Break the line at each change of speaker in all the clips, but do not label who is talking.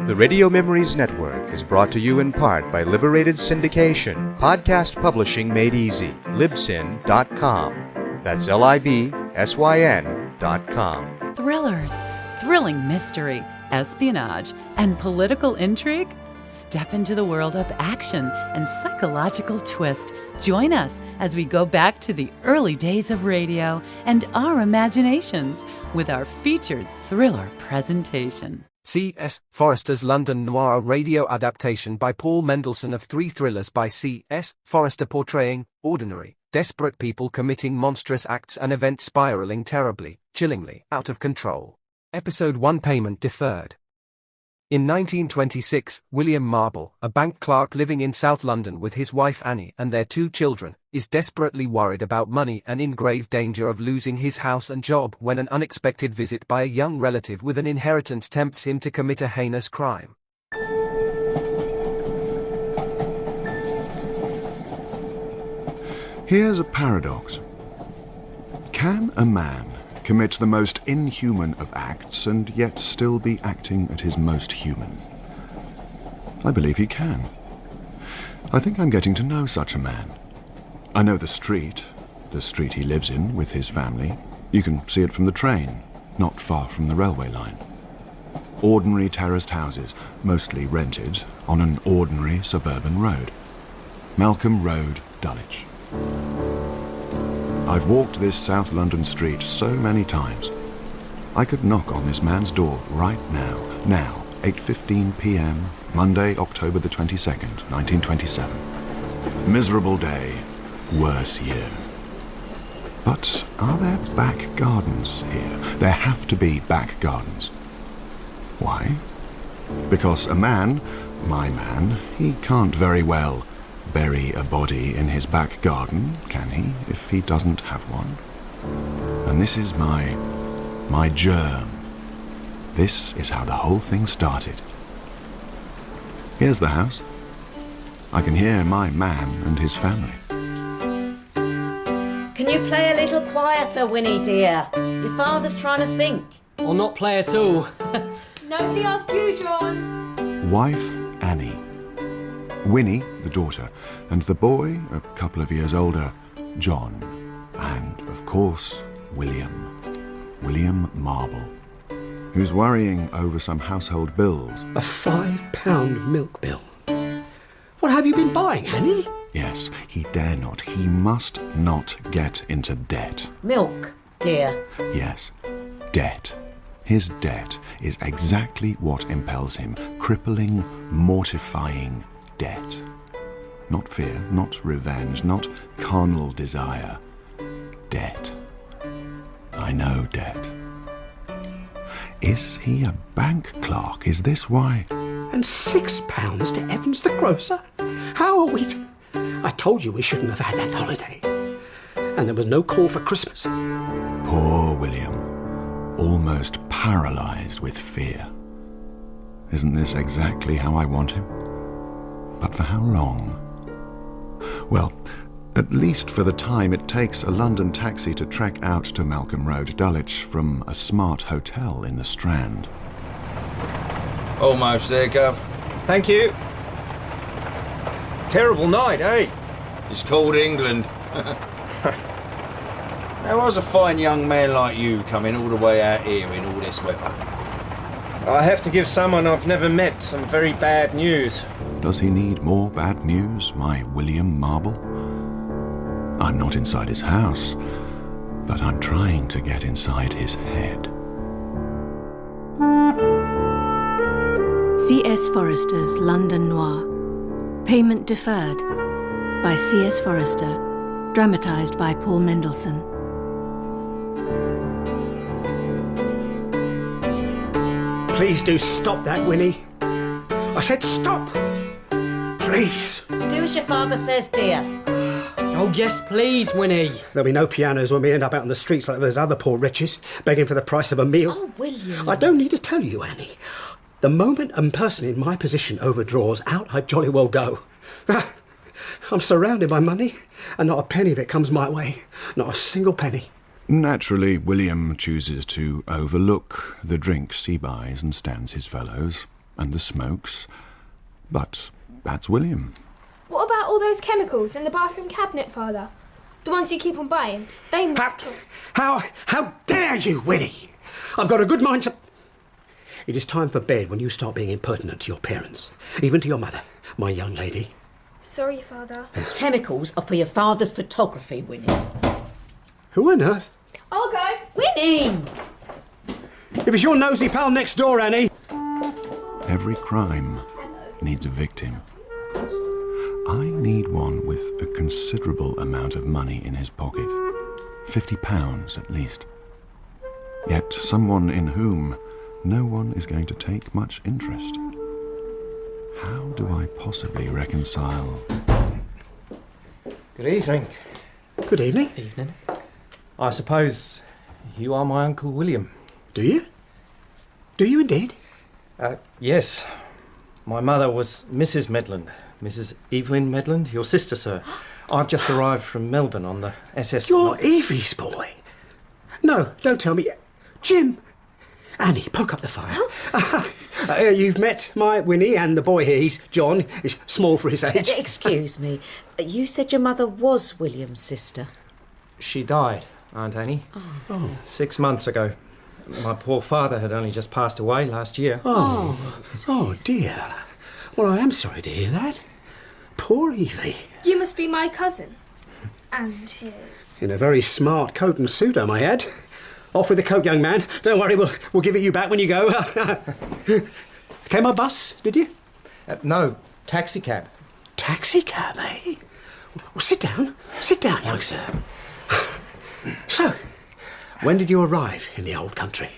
The Radio Memories Network is brought to you in part by Liberated Syndication, podcast publishing made easy, libsyn.com. That's libsyn.com.
Thrillers, thrilling mystery, espionage, and political intrigue? Step into the world of action and psychological twist. Join us as we go back to the early days of radio and our imaginations with our featured thriller presentation.
C.S. Forester's London Noir radio adaptation by Paul Mendelsohn of three thrillers by C.S. Forester portraying ordinary, desperate people committing monstrous acts and events spiraling terribly, chillingly, out of control. Episode 1 Payment Deferred. In 1926, William Marble, a bank clerk living in South London with his wife Annie and their two children, is desperately worried about money and in grave danger of losing his house and job when an unexpected visit by a young relative with an inheritance tempts him to commit a heinous crime.
Here's a paradox. Can a man commit the most inhuman of acts and yet still be acting at his most human? I believe he can. I think I'm getting to know such a man. I know the street he lives in with his family. You can see it from the train, not far from the railway line. Ordinary terraced houses, mostly rented, on an ordinary suburban road. Malcolm Road, Dulwich. I've walked this South London street so many times. I could knock on this man's door right now. Now, 8:15 p.m., Monday, October the 22nd, 1927. Miserable day, worse year. But are there back gardens here? There have to be back gardens. Why? Because a man, my man, he can't very well bury a body in his back garden, can he, if he doesn't have one? And this is my germ. This is how the whole thing started. Here's the house. I can hear my man and his family.
Can you play a little quieter, Winnie, dear? Your father's trying to think.
Or not play at all.
Nobody asked you, John.
Wife Annie. Winnie, the daughter, and the boy, a couple of years older, John. And, of course, William Marble, who's worrying over some household bills.
A £5 milk bill. What have you been buying, Annie?
Yes, he dare not, he must not get into debt.
Milk, dear.
Yes, debt. His debt is exactly what impels him. Crippling, mortifying debt. Not fear, not revenge, not carnal desire. Debt. I know debt. Is he a bank clerk? Is this why?
And £6 to Evans the grocer? How are we to... I told you we shouldn't have had that holiday. And there was no call for Christmas.
Poor William. Almost paralysed with fear. Isn't this exactly how I want him? But for how long? Well, at least for the time it takes a London taxi to trek out to Malcolm Road, Dulwich, from a smart hotel in the Strand.
Almost there, Gov.
Thank you. Terrible night, eh?
It's called England. How was a fine young man like you coming all the way out here in all this weather?
I have to give someone I've never met some very bad news.
Does he need more bad news, my William Marble? I'm not inside his house, but I'm trying to get inside his head.
C.S. Forester's London Noir. Payment Deferred by C.S. Forester. Dramatised by Paul Mendelsohn.
Please do stop that, Winnie. I said stop. Please.
Do as your father says, dear.
Oh, yes, please, Winnie.
There'll be no pianos when we end up out on the streets like those other poor wretches, begging for the price of a meal.
Oh, William.
I don't need to tell you, Annie. The moment a person in my position overdraws, out I jolly well go. I'm surrounded by money, and not a penny of it comes my way. Not a single penny.
Naturally, William chooses to overlook the drinks he buys and stands his fellows. and the smokes. But that's William.
What about all those chemicals in the bathroom cabinet, Father? The ones you keep on buying? They must cost...
How dare you, Winnie? I've got a good mind to... It is time for bed when you start being impertinent to your parents. Even to your mother, my young lady.
Sorry, Father.
The chemicals are for your father's photography, Winnie.
Who on earth?
I'll go.
Winnie!
It was your nosy pal next door, Annie.
Every crime needs a victim. I need one with a considerable amount of money in his pocket. £50 at least. Yet someone in whom no one is going to take much interest. How do I possibly reconcile...
Good evening.
Good evening.
Evening.
I suppose you are my Uncle William.
Do you? Do you indeed?
Yes. My mother was Mrs. Medland. Mrs. Evelyn Medland, your sister, sir. I've just arrived from Melbourne on the SS...
You're Evie's boy? No, don't tell me. Jim! Annie, poke up the fire. You've met my Winnie and the boy here. He's John. He's small for his age.
Excuse me. You said your mother was William's sister.
She died, Aunt Annie. 6 months ago. My poor father had only just passed away last year.
Oh, dear. Well, I am sorry to hear that. Poor Evie.
You must be my cousin. And his.
In a very smart coat and suit, I may add. Off with the coat, young man. Don't worry, we'll give it you back when you go. Came by bus, did you?
No, taxicab.
Taxicab, eh? Well, sit down. Sit down, young sir. So, when did you arrive in the old country?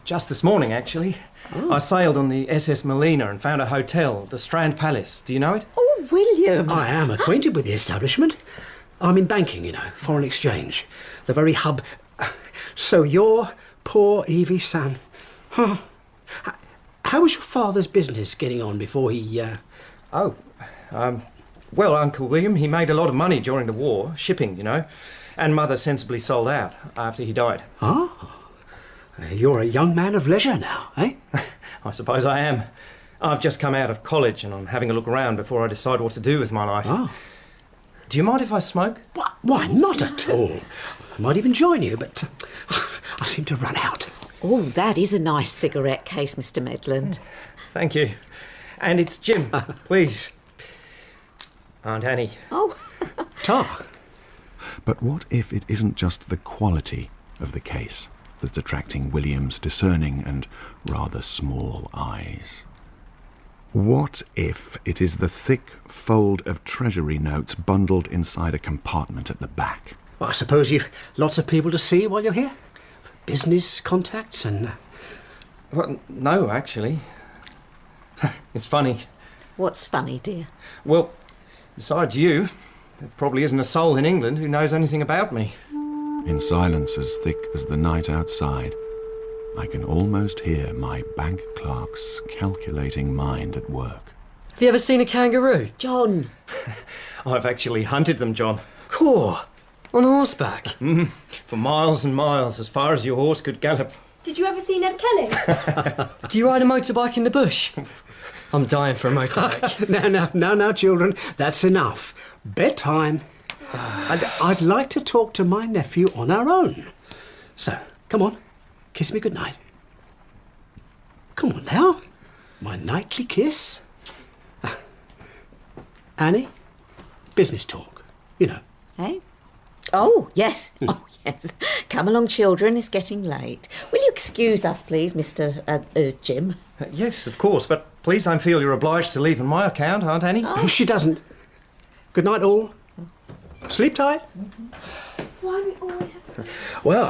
Just this morning, actually. I sailed on the SS Melina and found a hotel, the Strand Palace. Do you know it?
Oh, William!
I am acquainted with the establishment. I'm in banking, you know, foreign exchange. The very hub... So you're poor Evie's son. Huh. How was your father's business getting on before he...
Well, Uncle William, he made a lot of money during the war, shipping, you know, and Mother sensibly sold out after he died.
Oh, you're a young man of leisure now, eh?
I suppose I am. I've just come out of college and I'm having a look around before I decide what to do with my life.
Oh.
Do you mind if I smoke?
Why, not at all. I might even join you, but I seem to run out.
Oh, that is a nice cigarette case, Mr. Medland.
Thank you. And it's Jim, please. Aunt Annie.
Oh.
Tar.
But what if it isn't just the quality of the case that's attracting William's discerning and rather small eyes? What if it is the thick fold of treasury notes bundled inside a compartment at the back?
Well, I suppose you've lots of people to see while you're here? Business contacts and...
Well, no, actually. It's funny.
What's funny, dear?
Well, besides you, there probably isn't a soul in England who knows anything about me.
In silence as thick as the night outside, I can almost hear my bank clerk's calculating mind at work.
Have you ever seen a kangaroo?
John.
I've actually hunted them, John.
Cool.
On horseback?
For miles and miles, as far as your horse could gallop.
Did you ever see Ned Kelly?
Do you ride a motorbike in the bush? I'm dying for a motorbike.
No, children. That's enough. Bedtime. And I'd like to talk to my nephew on our own. So, come on. Kiss me goodnight. Come on now. My nightly kiss. Annie, business talk. You know.
Eh? Oh, yes. Oh, yes. Come along, children. It's getting late. Will you excuse us, please, Mr. Jim?
Yes, of course, but please don't feel you're obliged to leave on my account, Aunt Annie.
Oh. She doesn't. Good night, all. Sleep tight.
Why we always have to...
Well,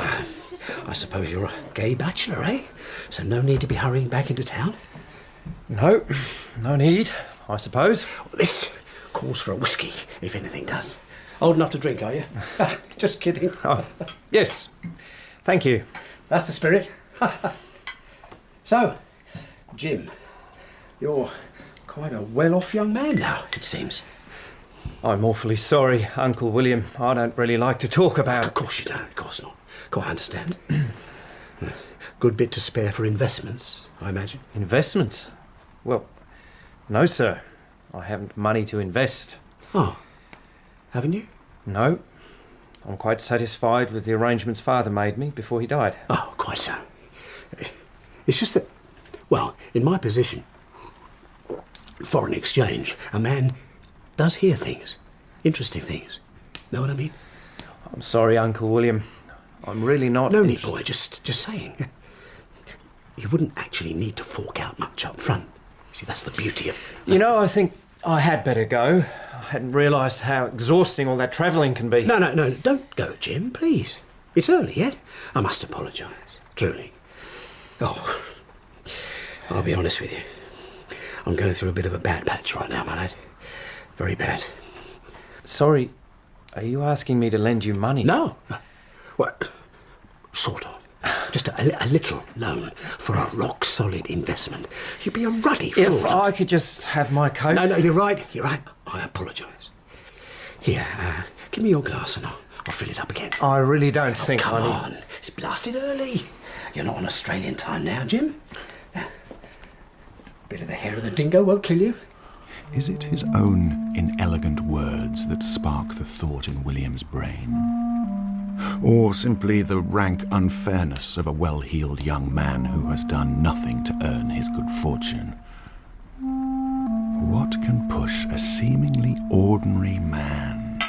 I suppose you're a gay bachelor, eh? So no need to be hurrying back into town?
No need, I suppose.
This calls for a whiskey, if anything does. Old enough to drink, are you? Just kidding.
Oh, yes. Thank you.
That's the spirit. So, Jim, you're quite a well-off young man now, it seems.
I'm awfully sorry, Uncle William. I don't really like to talk about...
Of course you don't, of course not. Quite understand. Good bit to spare for investments, I imagine.
Investments? Well, no, sir. I haven't money to invest.
Oh, haven't you?
No. I'm quite satisfied with the arrangements Father made me before he died.
Oh, quite so. It's just that, well, in my position, foreign exchange, a man does hear things, interesting things. Know what I mean?
I'm sorry, Uncle William. I'm really not...
No need, boy, just saying. You wouldn't actually need to fork out much up front. See, that's the beauty of...
You know, I think I had better go. I hadn't realised how exhausting all that travelling can be.
No, don't go, Jim, please. It's early yet. I must apologise, truly. Oh, I'll be honest with you. I'm going through a bit of a bad patch right now, my lad. Very bad.
Sorry, are you asking me to lend you money?
No. Well, sort of. Just a little loan for a rock-solid investment. You'd be a ruddy fool.
If I could just have my coat...
No, you're right. I apologise. Here, give me your glass and I'll fill it up again.
I really don't think
come
I need...
on. It's blasted early. You're not on Australian time now, Jim. Bit of the hair of the dingo won't kill you.
Is it his own inelegant words that spark the thought in William's brain? Or simply the rank unfairness of a well-heeled young man who has done nothing to earn his good fortune? What can push a seemingly ordinary man?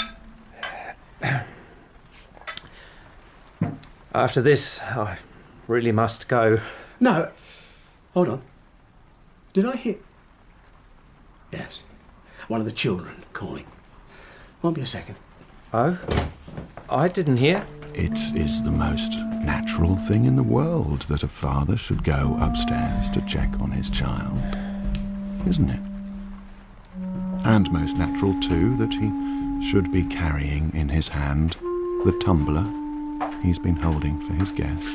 After this, I really must go.
No. Hold on. Did I hear... Yes. One of the children calling. Won't be a second.
Oh? I didn't hear.
It is the most natural thing in the world that a father should go upstairs to check on his child, isn't it? And most natural, too, that he should be carrying in his hand the tumbler he's been holding for his guest.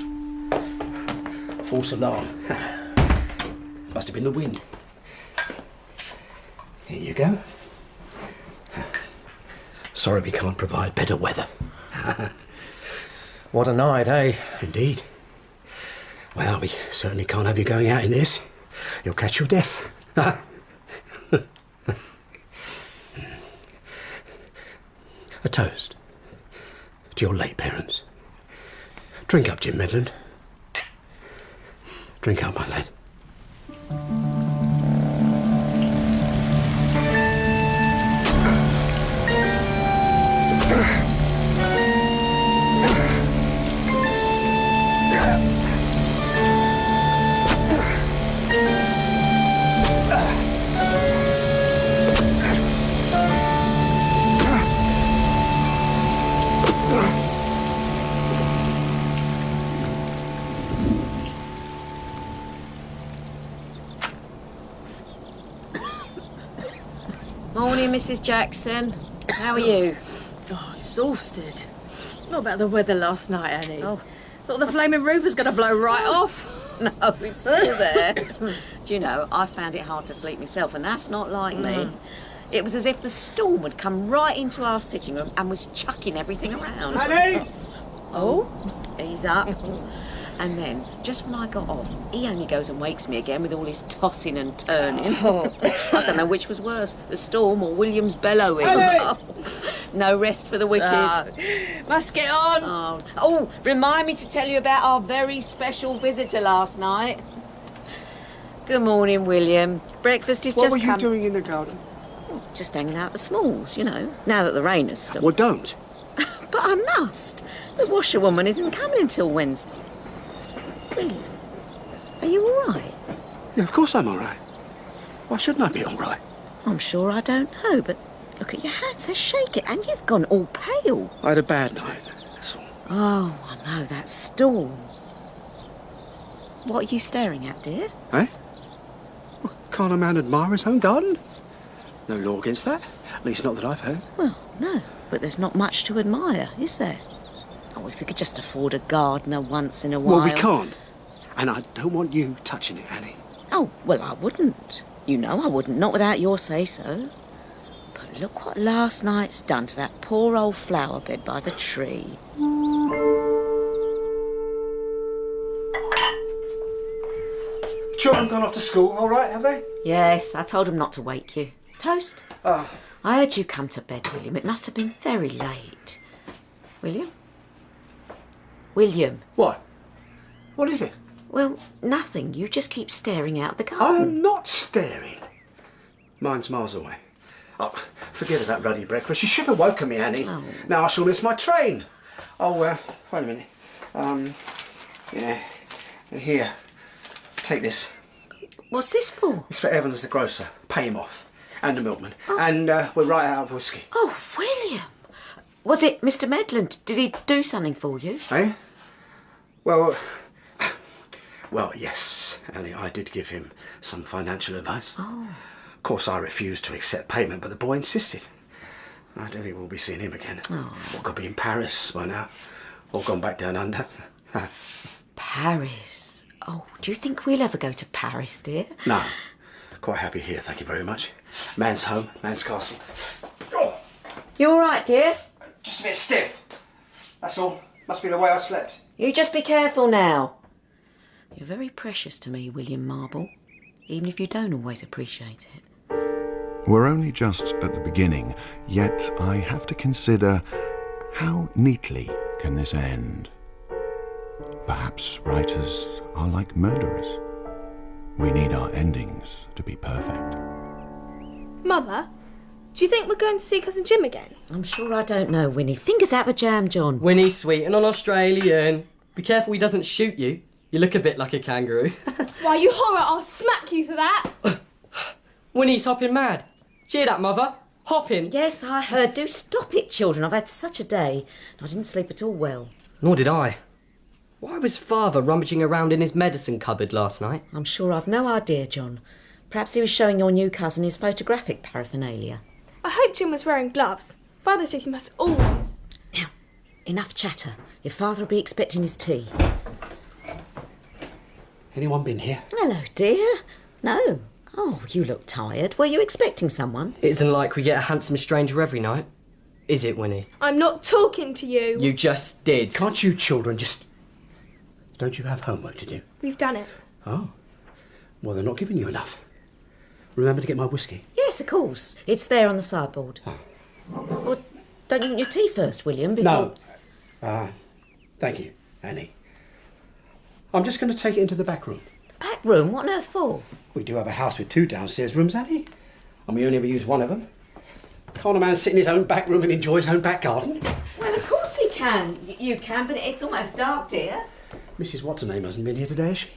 False alarm. Must have been the wind. Here you go. Sorry we can't provide better weather.
What a night, eh?
Indeed. Well, we certainly can't have you going out in this. You'll catch your death. A toast to your late parents. Drink up, Jim Medland. Drink up, my lad.
Morning, Mrs. Jackson. How are you?
Oh, exhausted. What about the weather last night, Annie?
Oh.
Thought the flaming roof was going to blow right off.
No, it's still there. Do you know, I found it hard to sleep myself, and that's not like me. It was as if the storm had come right into our sitting room and was chucking everything around.
Annie!
Oh, he's up. And then, just when I got off, he only goes and wakes me again with all his tossing and turning. I don't know which was worse, the storm or William's bellowing. No rest for the wicked.
Must get on.
Oh, remind me to tell you about our very special visitor last night. Good morning, William. Breakfast is
What
just
were you doing in the garden?
Just hanging out the smalls, you know, now that the rain has stopped.
Well, don't.
But I must. The washerwoman isn't coming until Wednesday. William, are you all right?
Yeah, of course I'm all right. Why shouldn't I be all right?
I'm sure I don't know, but look at your hands, they're shaking, and you've gone all pale.
I had a bad night, that's all.
Oh, I know, that storm. What are you staring at, dear?
Eh? Well, can't a man admire his own garden? No law against that. At least not that I've heard.
Well, no, but there's not much to admire, is there? Oh, if we could just afford a gardener once in a while.
Well, we can't. And I don't want you touching it, Annie.
Oh, well, I wouldn't. You know I wouldn't, not without your say-so. But look what last night's done to that poor old flower bed by the tree.
Children gone off to school, all right, have they?
Yes, I told him not to wake you. Toast?
Oh.
I heard you come to bed, William. It must have been very late. William? William?
What? What is it?
Well, nothing. You just keep staring out the garden.
I'm not staring. Mine's miles away. Oh, forget about bloody breakfast. You should have woken me, Annie.
Oh.
Now I shall miss my train. Oh, wait a minute. Yeah. And here, take this.
What's this for?
It's for Evans the grocer. Pay him off. And the milkman. Oh. And we're right out of whiskey.
Oh, William. Was it Mr. Medland? Did he do something for you?
Eh? Well, yes, Annie, I did give him some financial advice.
Oh.
Of course, I refused to accept payment, but the boy insisted. I don't think we'll be seeing him again.
Oh.
Or could be in Paris by now. Or gone back down under.
Paris? Oh, do you think we'll ever go to Paris, dear?
No. Quite happy here, thank you very much. Man's home, man's castle. Oh.
You all right, dear?
Just a bit stiff. That's all. Must be the way I slept.
You just be careful now. You're very precious to me, William Marble, even if you don't always appreciate it.
We're only just at the beginning, yet I have to consider how neatly can this end. Perhaps writers are like murderers. We need our endings to be perfect.
Mother, do you think we're going to see Cousin Jim again?
I'm sure I don't know, Winnie. Fingers out the jam, John.
Winnie's sweet and on Australian. Be careful he doesn't shoot you. You look a bit like a kangaroo.
Why, you horror, I'll smack you for that.
Winnie's hopping mad. Cheer that, Mother. Hopping.
Yes, I heard. Do stop it, children. I've had such a day. I didn't sleep at all well.
Nor did I. Why was Father rummaging around in his medicine cupboard last night?
I'm sure I've no idea, John. Perhaps he was showing your new cousin his photographic paraphernalia.
I hope Jim was wearing gloves. Father says he must always.
Now, enough chatter. Your father will be expecting his tea.
Anyone been here?
Hello, dear. No. Oh, you look tired. Were you expecting someone?
It isn't like we get a handsome stranger every night. Is it, Winnie?
I'm not talking to you.
You just did.
Can't you children just... Don't you have homework to do?
We've done it.
Oh. Well, they're not giving you enough. Remember to get my whiskey?
Yes, of course. It's there on the sideboard.
Oh.
Well, don't you want your tea first, William? Before...
No. Thank you, Annie. I'm just going to take it into the back room.
Back room? What on earth for?
We do have a house with 2 downstairs rooms, Annie. And we only ever use one of them. Can't a man sit in his own back room and enjoy his own back garden?
Well, of course he can. You can, but it's almost dark, dear.
Mrs. What's-her-name hasn't been here today, has she?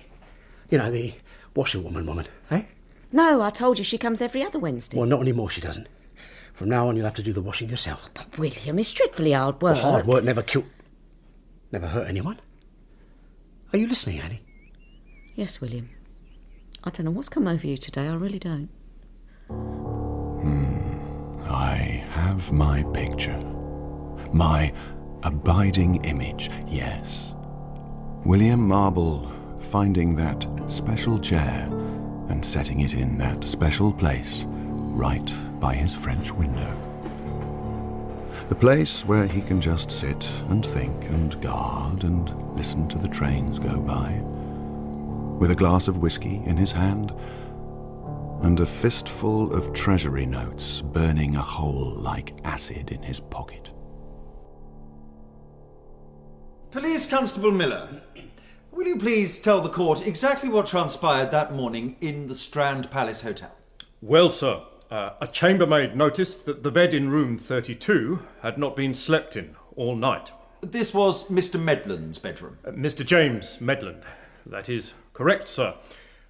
You know, the washerwoman woman, eh?
No, I told you she comes every other Wednesday.
Well, not anymore, she doesn't. From now on, you'll have to do the washing yourself.
But, William, it's dreadfully hard work.
Well, hard work never never hurt anyone. Are you listening, Annie?
Yes, William. I don't know what's come over you today, I really don't.
I have my picture. My abiding image, yes. William Marble finding that special chair and setting it in that special place right by his French window. The place where he can just sit and think and guard and listen to the trains go by, with a glass of whiskey in his hand and a fistful of treasury notes burning a hole like acid in his pocket.
Police Constable Miller, will you please tell the court exactly what transpired that morning in the Strand Palace Hotel?
Well, sir, a chambermaid noticed that the bed in room 32 had not been slept in all night.
This was Mr. Medland's bedroom?
Mr. James Medland. That is correct, sir.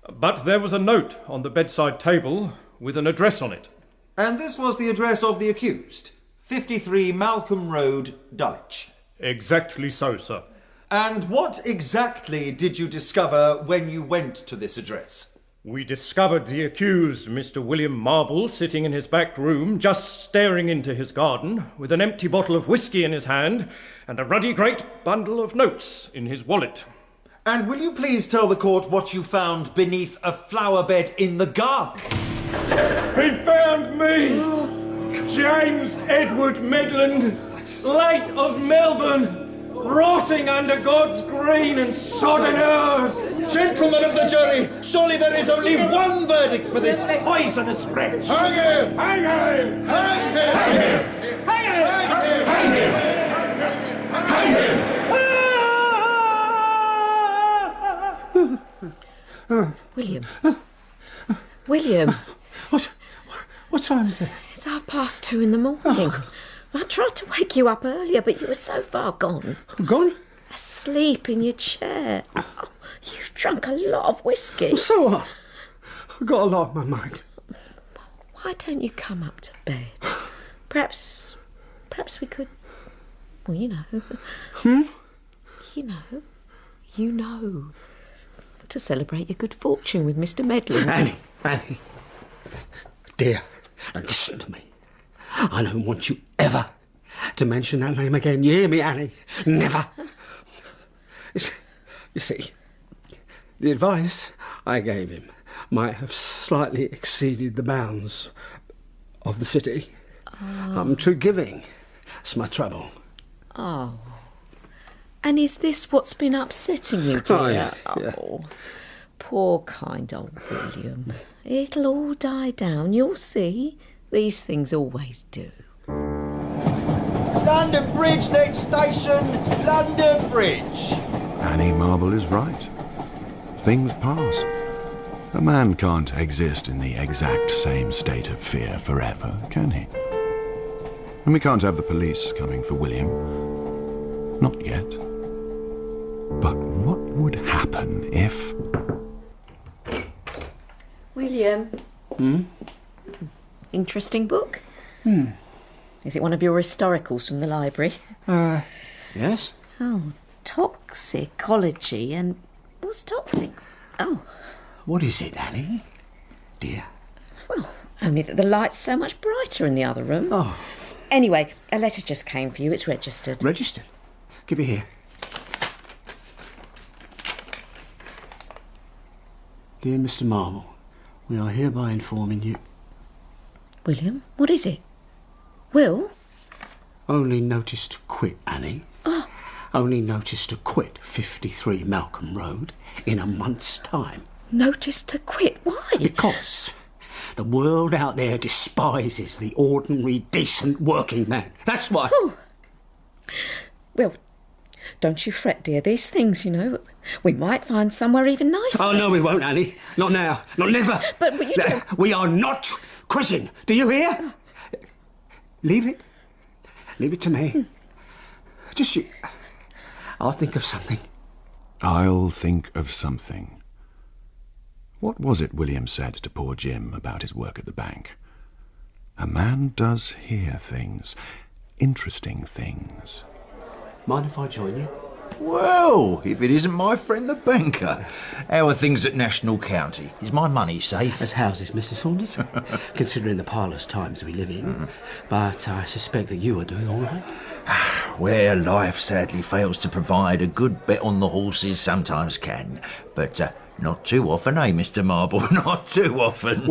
But there was a note on the bedside table with an address on it.
And this was the address of the accused? 53 Malcolm Road, Dulwich?
Exactly so, sir.
And what exactly did you discover when you went to this address?
We discovered the accused, Mr. William Marble, sitting in his back room, just staring into his garden, with an empty bottle of whiskey in his hand and a ruddy great bundle of notes in his wallet.
And will you please tell the court what you found beneath a flower bed in the garden?
He found me, James Edward Medland, late of Melbourne, rotting under God's green and sodden earth.
Gentlemen of the jury, surely there is only one verdict for this poisonous wretch.
Hang him! Hang him! Hang him! Hang him! Hang him! Hang him! Hang him!
William. William.
What time is it?
It's 2:30 in the morning. I tried to wake you up earlier, but you were so far gone.
Gone?
Asleep in your chair. Oh, you've drunk a lot of whiskey.
So what? I've got a lot on my mind.
Why don't you come up to bed? Perhaps we could... Well, you know. You know. To celebrate your good fortune with Mr. Medlin.
Annie. Dear, listen to me. I don't want you ever to mention that name again. You hear me, Annie? Never. You see, the advice I gave him might have slightly exceeded the bounds of the city. I'm too giving. That's my trouble.
Oh. And is this what's been upsetting you, dear?
Oh, yeah.
Oh, poor kind old William. It'll all die down, you'll see. These things always do.
London Bridge, next station, London Bridge.
Annie Marble is right. Things pass. A man can't exist in the exact same state of fear forever, can he? And we can't have the police coming for William. Not yet. But what would happen if...
William. Interesting book. Is it one of your historicals from the library?
Yes.
Oh, toxicology and... What's toxic? Oh.
What is it, Annie? Dear.
Well, only that the light's so much brighter in the other room.
Oh.
Anyway, a letter just came for you. It's registered.
Registered? Give it here. Dear Mr. Marble, we are hereby informing you...
William, what is it? Will?
Only notice to quit, Annie.
Oh.
Only notice to quit 53 Malcolm Road in a month's time.
Notice to quit? Why?
Because the world out there despises the ordinary, decent working man. That's why.
Oh. Well, don't you fret, dear. These things, you know, we might find somewhere even nicer.
Oh, no, we won't, Annie. Not now. Not never.
But you don't...
We are not quitting. Do you hear? Leave it. Leave it to me. Just you. I'll think of something.
I'll think of something. What was it William said to poor Jim about his work at the bank? A man does hear things. Interesting things.
Mind if I join you?
Well, if it isn't my friend the banker. How are things at National County? Is my money safe?
As houses, Mr. Saunders, considering the parlous times we live in. But I suspect that you are doing all right.
Where life sadly fails to provide, a good bet on the horses sometimes can. But not too often, eh, Mr. Marble? Not too often.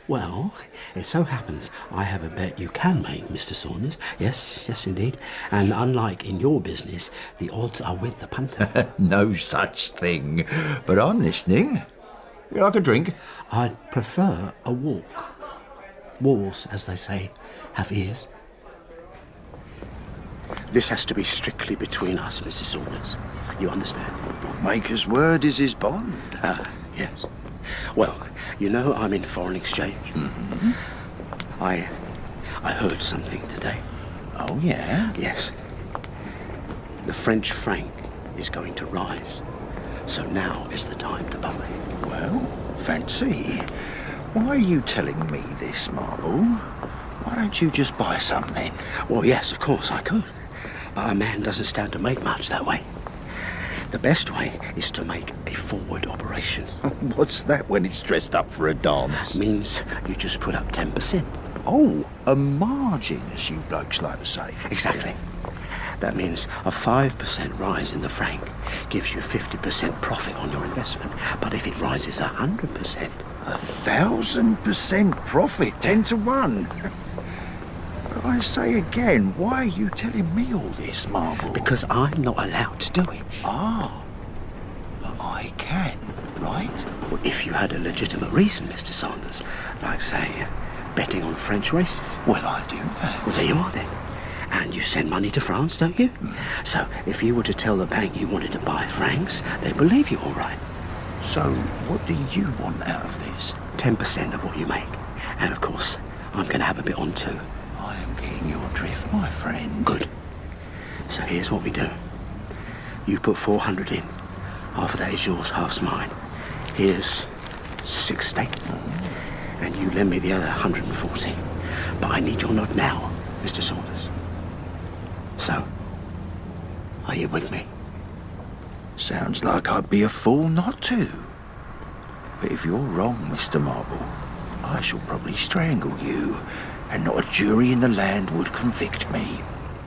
Well, it so happens I have a bet you can make, Mr. Saunders. Yes, indeed. And unlike in your business, the odds are with the punter.
No such thing. But I'm listening. You like a drink?
I'd prefer a walk. Walls, as they say, have ears. This has to be strictly between us, Mrs. Saunders. You understand?
Maker's word is his bond.
Yes. Well, you know I'm in foreign exchange. I heard something today.
Oh, yeah?
Yes. The French franc is going to rise. So now is the time to buy.
Well, fancy. Why are you telling me this, Marble? Why don't you just buy some then?
Well, yes, of course I could. But a man doesn't stand to make much that way. The best way is to make a forward operation.
What's that when it's dressed up for a dance?
Means you just put up 10%.
Oh, a margin, as you blokes like to say.
Exactly. That means a 5% rise in the franc gives you 50% profit on your investment. But if it rises 100%...
1,000% profit, 10 to 1. But I say again, why are you telling me all this, Marble?
Because I'm not allowed to do it.
Ah. But I I can, right?
Well, if you had a legitimate reason, Mr. Saunders, like, say, betting on French races.
Well, I do that.
Well, there you are then. And you send money to France, don't you? So, if you were to tell the bank you wanted to buy francs, they'd believe you all right.
So, what do you want out of this?
10% of what you make. And, of course, I'm going to have a bit on too.
I am getting your drift, my friend.
Good. So here's what we do. You put 400 in. Half of that is yours, half's mine. Here's 60. And you lend me the other 140. But I need your nod now, Mr. Saunders. So, are you with me?
Sounds like I'd be a fool not to. But if you're wrong, Mr. Marble, I shall probably strangle you, and not a jury in the land would convict me.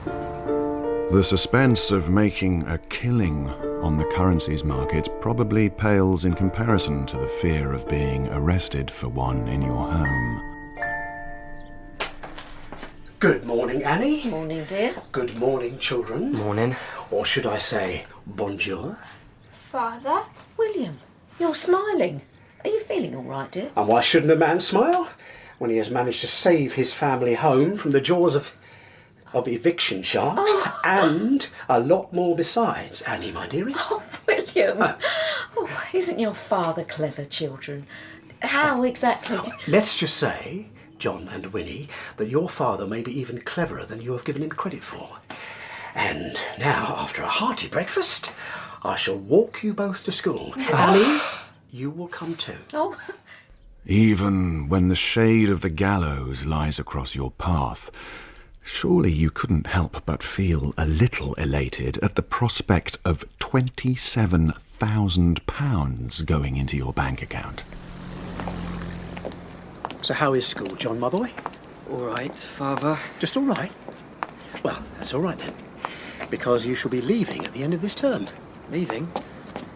The suspense of making a killing on the currencies market probably pales in comparison to the fear of being arrested for one in your home.
Good morning, Annie.
Morning, dear.
Good morning, children.
Morning.
Or should I say, bonjour?
Father?
William, you're smiling. Are you feeling all right, dear?
And why shouldn't a man smile when he has managed to save his family home from the jaws of eviction sharks and a lot more besides, Annie, my dearest?
Oh, William. Oh, isn't your father clever, children? How exactly did...
Let's just say, John and Winnie, that your father may be even cleverer than you have given him credit for. And now, after a hearty breakfast, I shall walk you both to school. Annie, you will come too.
Oh.
Even when the shade of the gallows lies across your path, surely you couldn't help but feel a little elated at the prospect of £27,000 going into your bank account.
So how is school, John, my boy?
All right, Father.
Just all right? Well, that's all right then. Because you shall be leaving at the end of this term.
Leaving?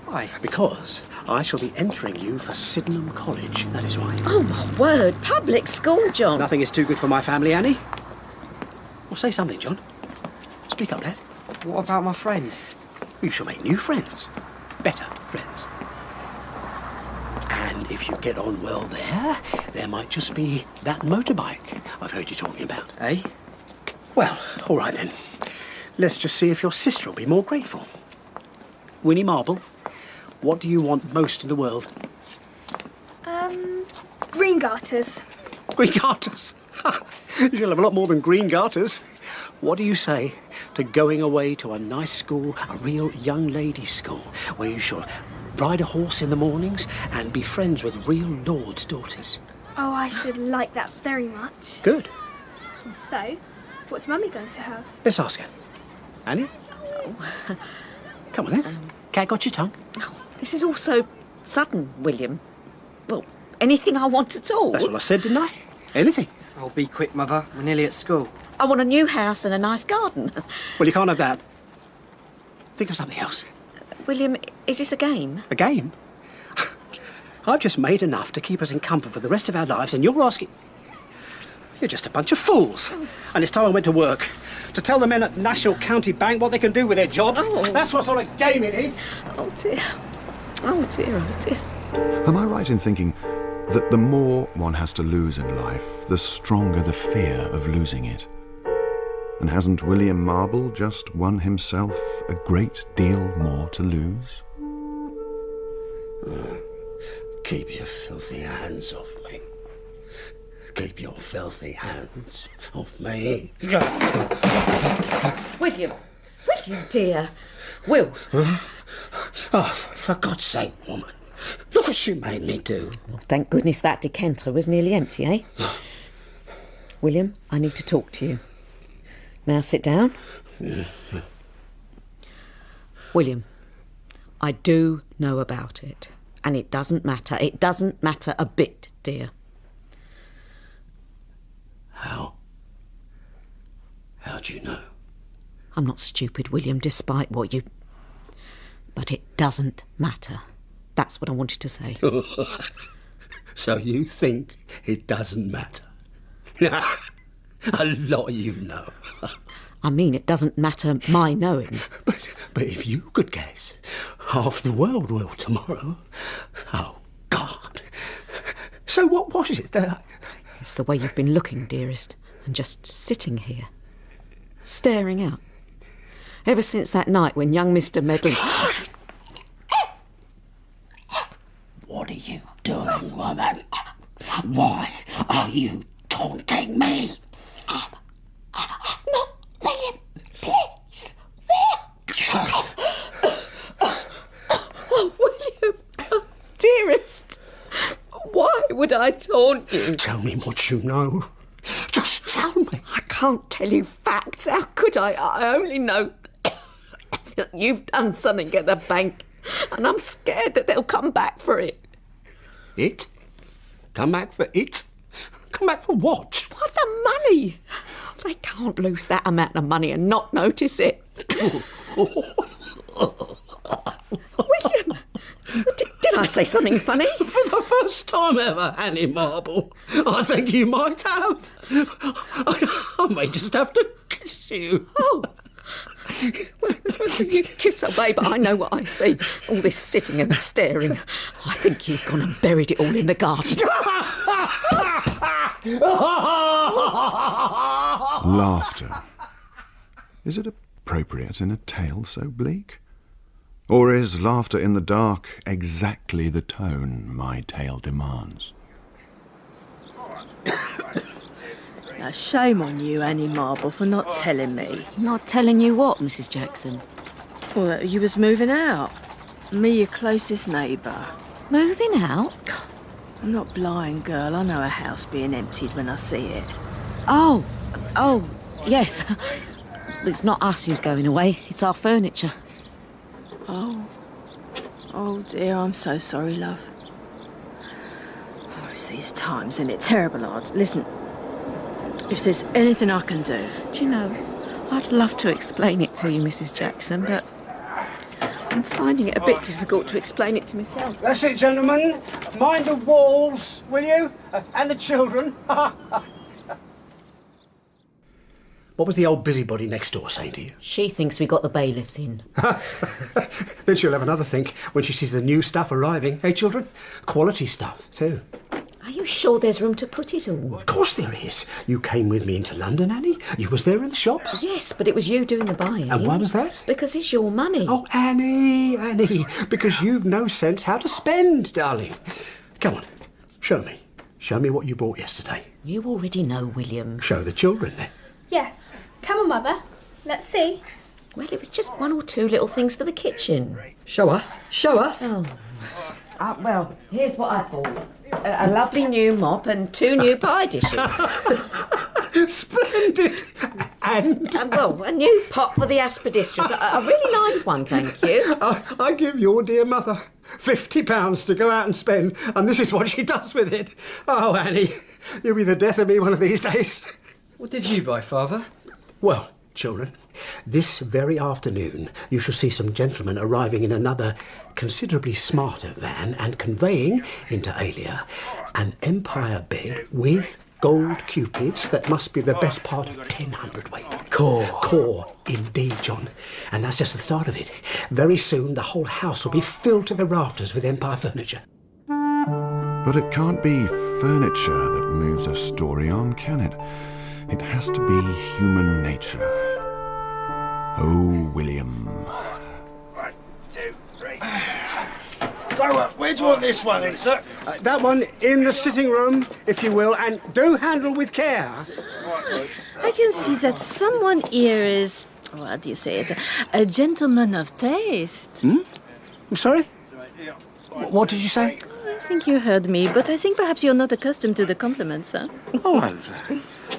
Why?
Because I shall be entering you for Sydenham College, that is why.
Oh, my word. Public school, John.
Nothing is too good for my family, Annie. Well, say something, John. Speak up, lad.
What about my friends?
You shall make new friends. Better friends. And if you get on well there might just be that motorbike I've heard you talking about.
Eh?
Well, all right then. Let's just see if your sister will be more grateful. Winnie Marble, what do you want most in the world?
Green garters.
Green garters? She'll have a lot more than green garters. What do you say to going away to a nice school, a real young ladies' school, where you shall ride a horse in the mornings and be friends with real lords' daughters?
Oh, I should like that very much.
Good.
So, what's Mummy going to have?
Let's ask her. Annie? Come on then. Cat got your tongue?
This is all so sudden, William. Well, anything I want at all.
That's what I said, didn't I? Anything.
I'll be quick, Mother. We're nearly at school.
I want a new house and a nice garden.
Well, you can't have that. Think of something else.
William, is this a game?
A game? I've just made enough to keep us in comfort for the rest of our lives, and you're asking... You're just a bunch of fools. And it's time I went to work. To tell the men at National County Bank what they can do with their job.
Oh.
That's what sort of game it is.
Oh, dear. Oh, dear, oh, dear.
Am I right in thinking that the more one has to lose in life, the stronger the fear of losing it? And hasn't William Marble just won himself a great deal more to lose?
Keep your filthy hands off me. Keep your filthy hands off me.
William, dear. Will.
Huh? Oh, for God's sake, woman. Look what you made me do.
Thank goodness that decanter was nearly empty, eh? William, I need to talk to you. May I sit down?
Yeah.
William, I do know about it. And it doesn't matter. It doesn't matter a bit, dear.
How? How do you know?
I'm not stupid, William, despite what you... But it doesn't matter. That's what I wanted to say.
So you think it doesn't matter? A lot you know.
I mean, it doesn't matter my knowing.
But if you could guess, half the world will tomorrow. Oh, God. So what was it that...
It's the way you've been looking, dearest, and just sitting here, staring out. Ever since that night when young Mr. Medley...
What are you doing, woman? Why are you taunting me?
Not William, please. Oh, William, oh, dearest. Why would I taunt you?
Tell me what you know. Just tell me.
I can't tell you facts. How could I? I only know that you've done something at the bank, and I'm scared that they'll come back for it.
It? Come back for it? Come back for what?
What, the money? They can't lose that amount of money and not notice it. William, did I say something funny?
For the first time ever, Annie Marble. I think you might have. I may just have to kiss you.
Oh. Well, you kiss away, but I know what I see. All this sitting and staring. I think you've gone and buried it all in the garden.
Laughter. Is it appropriate in a tale so bleak? Or is laughter in the dark exactly the tone my tale demands?
Now, shame on you, Annie Marble, for not telling me.
Not telling you what, Mrs. Jackson?
Well, that you was moving out. Me, your closest neighbour.
Moving out?
I'm not blind, girl. I know a house being emptied when I see it.
Oh, yes. It's not us who's going away. It's our furniture.
Oh dear, I'm so sorry, love. Oh, it's these times, isn't it? Terrible hard. Listen, if there's anything I can do...
Do you know, I'd love to explain it to you, Mrs. Jackson, but I'm finding it a bit difficult to explain it to myself.
That's it, gentlemen. Mind the walls, will you? And the children. What was the old busybody next door saying to you?
She thinks we got the bailiffs in.
Then she'll have another think when she sees the new stuff arriving. Hey, children? Quality stuff, too.
Are you sure there's room to put it all?
Of course there is. You came with me into London, Annie. You was there in the shops.
Yes, but it was you doing the buying.
And why was that?
Because it's your money.
Oh, Annie, because you've no sense how to spend, darling. Come on, show me. Show me what you bought yesterday.
You already know, William.
Show the children, then.
Yes. Come on, Mother. Let's see.
Well, it was just one or two little things for the kitchen.
Show us. Show us.
Oh. Well, here's what I bought. A lovely new mop and 2 new pie dishes.
Splendid. And?
Well, a new pot for the aspidistras. A really nice one, thank you.
I give your dear mother £50 to go out and spend, and this is what she does with it. Oh, Annie, you'll be the death of me one of these days.
What did you buy, Father?
Well, children, this very afternoon you shall see some gentlemen arriving in another considerably smarter van and conveying into Alia an empire bed with gold cupids that must be the best part of 10 hundredweight. Core, indeed, John. And that's just the start of it. Very soon the whole house will be filled to the rafters with empire furniture.
But it can't be furniture that moves a story on, can it? It has to be human nature. Oh, William.
1, 2, 3. So, where do you want this one then, sir?
That one in the sitting room, if you will, and do handle with care.
I can see that someone here is... How do you say it? A gentleman of taste.
I'm sorry? What did you say?
I think you heard me, but I think perhaps you're not accustomed to the compliments, huh?
Oh,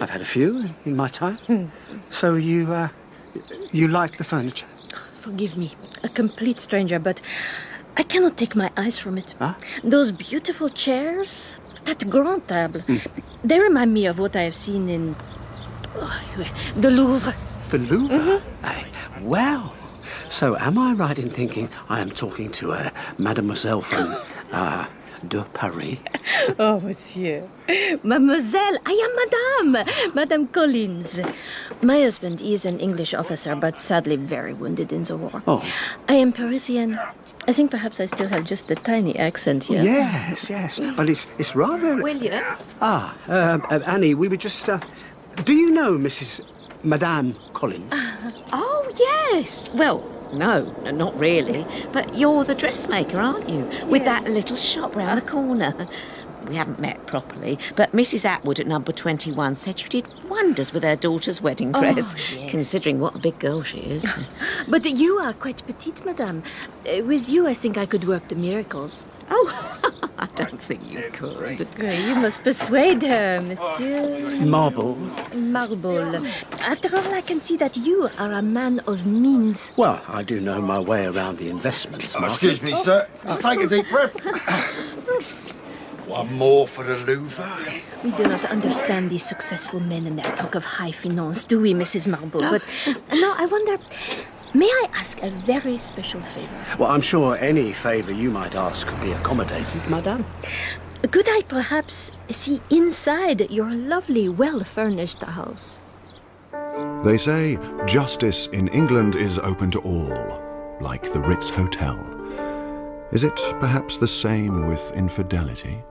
I've had a few in my time. So you like the furniture?
Forgive me, a complete stranger, but I cannot take my eyes from it.
Huh?
Those beautiful chairs, that grand table, they remind me of what I have seen in the Louvre.
The Louvre? Mm-hmm. Well, so am I right in thinking I am talking to Mademoiselle from
de Paris.
Oh, monsieur. Mademoiselle, I am Madame Collins. My husband is an English officer, but sadly very wounded in the war.
Oh.
I am Parisian. I think perhaps I still have just a tiny accent here.
Yes, but it's rather...
William?
Annie, we were just... do you know Mrs. Madame Collins?
Oh, yes. Well, no, not really. But you're the dressmaker, aren't you? With that little shop round the corner. We haven't met properly, but Mrs. Atwood at number 21 said you did wonders with her daughter's wedding dress, considering what a big girl she is.
But you are quite petite, madame. With you, I think I could work the miracles.
Oh, I don't think you could.
You must persuade her, monsieur.
Marble.
After all, I can see that you are a man of means.
Well, I do know my way around the investments market.
Excuse me, sir. Take a deep breath. One more for the Louvre.
We do not understand these successful men and their talk of high finance, do we, Mrs. Marble? But no, I wonder, may I ask a very special favour?
Well, I'm sure any favour you might ask could be accommodated, madame.
Could I perhaps see inside your lovely, well-furnished house?
They say justice in England is open to all, like the Ritz Hotel. Is it perhaps the same with infidelity?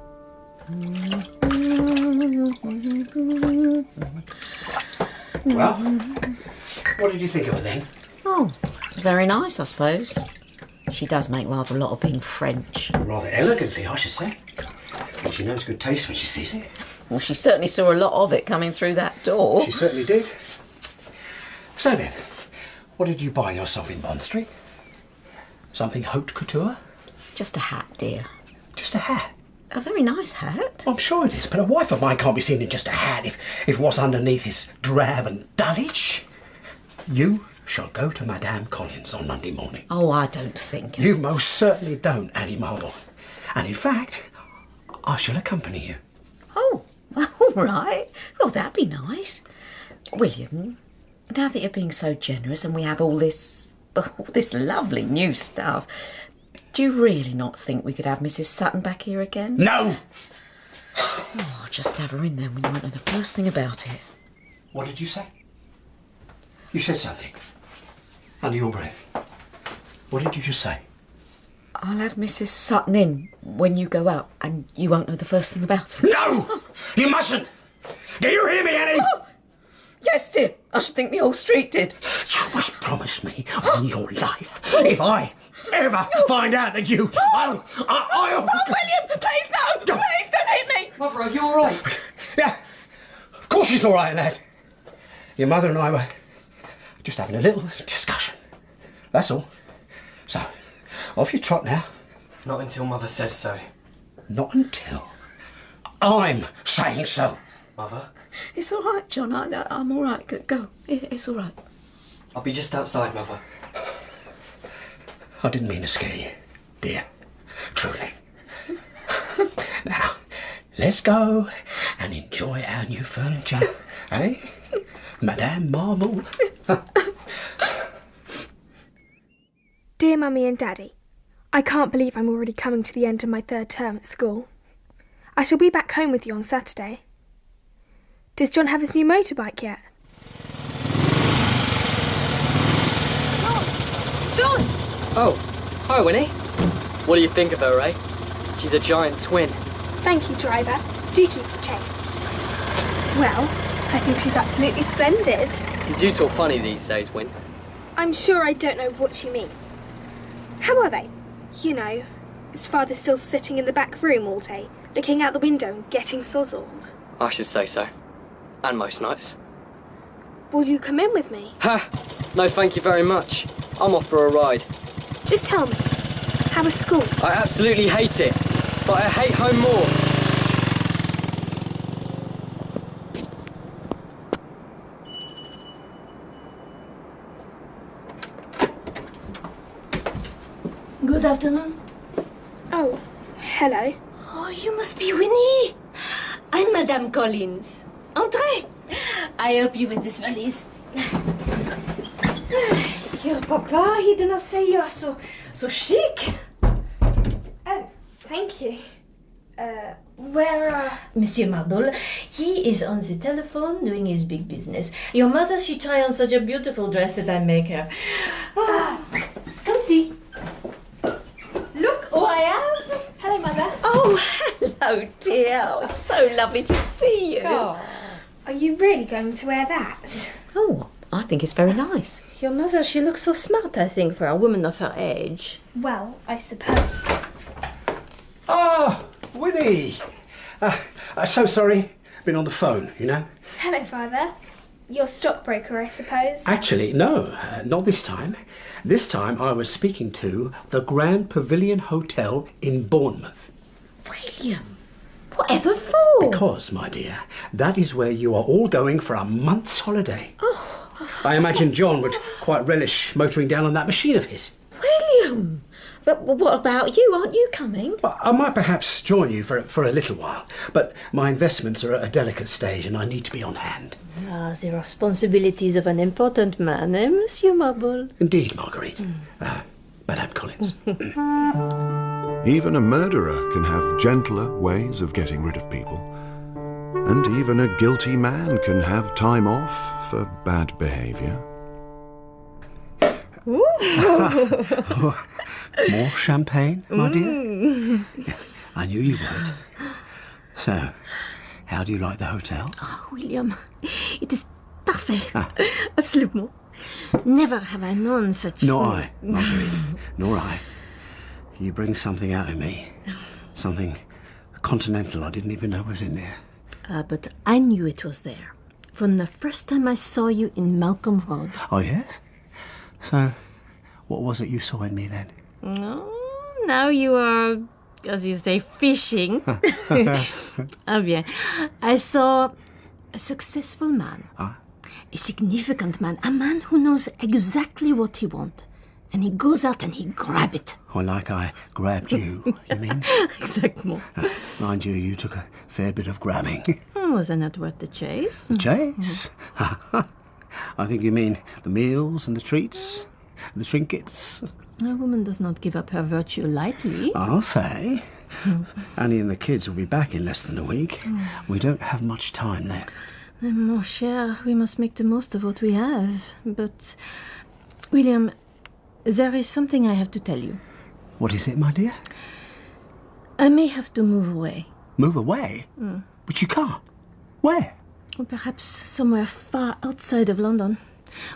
Well, what did you think of her then?
Oh, very nice, I suppose. She does make rather a lot of being French.
Rather elegantly, I should say. And she knows good taste when she sees it.
Well, she certainly saw a lot of it coming through that door.
She certainly did. So then, what did you buy yourself in Bond Street? Something haute couture?
Just a hat, dear.
Just a hat?
A very nice hat.
I'm sure it is, but a wife of mine can't be seen in just a hat if what's underneath is drab and dullish. You shall go to Madame Collins on Monday morning.
Oh, I don't think.
You most certainly don't, Annie Marble. And in fact, I shall accompany you.
Oh, all right. Well, that'd be nice. William, now that you're being so generous and we have all this lovely new stuff, do you really not think we could have Mrs. Sutton back here again?
No!
Oh, I'll just have her in then when you won't know the first thing about it.
What did you say? You said something. Under your breath. What did you just say?
I'll have Mrs. Sutton in when you go out and you won't know the first thing about it.
No! You mustn't! Do you hear me, Annie?
Oh, yes, dear. I should think the whole street did.
You must promise me on your life. If I ever find out that you... I'll...
Oh, William, please no! Please don't hit me!
Mother, are you all right?
Yeah, of course she's all right, lad. Your mother and I were just having a little discussion. That's all. So, off you trot now.
Not until Mother says so.
Not until I'm saying so.
Mother?
It's all right, John. I'm all right. Go. It's all right.
I'll be just outside, Mother.
I didn't mean to scare you, dear. Truly. Now, let's go and enjoy our new furniture, eh? Madame Marble.
Dear Mummy and Daddy, I can't believe I'm already coming to the end of my third term at school. I shall be back home with you on Saturday. Does John have his new motorbike yet?
John! Oh, hi, Winnie. What do you think of her, eh? She's a giant twin.
Thank you, driver. Do keep the change. Well, I think she's absolutely splendid.
You do talk funny these days, Win.
I'm sure I don't know what you mean. How are they? You know, is Father still sitting in the back room all day, looking out the window and getting sozzled?
I should say so. And most nights.
Will you come in with me?
Ha! No, thank you very much. I'm off for a ride.
Just tell me, how was school?
I absolutely hate it, but I hate home more.
Good afternoon.
Oh, hello.
Oh, you must be Winnie. I'm Madame Collins. Entrez. I help you with this valise. Your papa, he did not say you are so chic.
Oh, thank you. Where are...
Monsieur Marble, he is on the telephone doing his big business. Your mother, she try on such a beautiful dress that I make her. Ah, come see. Look who I have.
Hello, Mother.
Oh, hello, dear. Oh, it's so lovely to see you.
Oh. Are you really going to wear that?
Oh, I think it's very nice.
Your mother, she looks so smart, I think, for a woman of her age.
Well, I suppose.
Oh, Winnie! So sorry. Been on the phone, you know.
Hello, Father. You're stockbroker, I suppose.
Actually, no, not this time. This time I was speaking to the Grand Pavilion Hotel in Bournemouth.
William, whatever for?
Because, my dear, that is where you are all going for a month's holiday.
Oh.
I imagine John would quite relish motoring down on that machine of his.
William! But what about you? Aren't you coming?
Well, I might perhaps join you for a little while, but my investments are at a delicate stage and I need to be on hand.
Ah, the responsibilities of an important man, eh, Monsieur Marble?
Indeed, Marguerite. Madame Collins.
Even a murderer can have gentler ways of getting rid of people. And even a guilty man can have time off for bad behaviour.
More champagne, my dear? I knew you would. So, how do you like the hotel?
Oh, William, it is parfait. Absolument. Never have I known such...
Nor I, Marguerite. Nor I. You bring something out of me. Something continental I didn't even know was in there.
But I knew it was there. From the first time I saw you in Malcolm Road.
Oh, yes? So, what was it you saw in me then?
Oh, now you are, as you say, fishing. Ah, bien. I saw a successful man.
Ah?
A significant man. A man who knows exactly what he wants. And he goes out and he grabs it.
Well, like I grabbed you, you mean?
Exactly.
Mind you, you took a fair bit of grabbing.
Was it not worth the chase?
The chase? I think you mean the meals and the treats, the trinkets.
A woman does not give up her virtue lightly.
I'll say. Annie and the kids will be back in less than a week. We don't have much time left.
Mon cher, we must make the most of what we have. But, William, there is something I have to tell you.
What is it, my dear?
I may have to move away.
Move away? But you can't. Where?
Or perhaps somewhere far outside of London,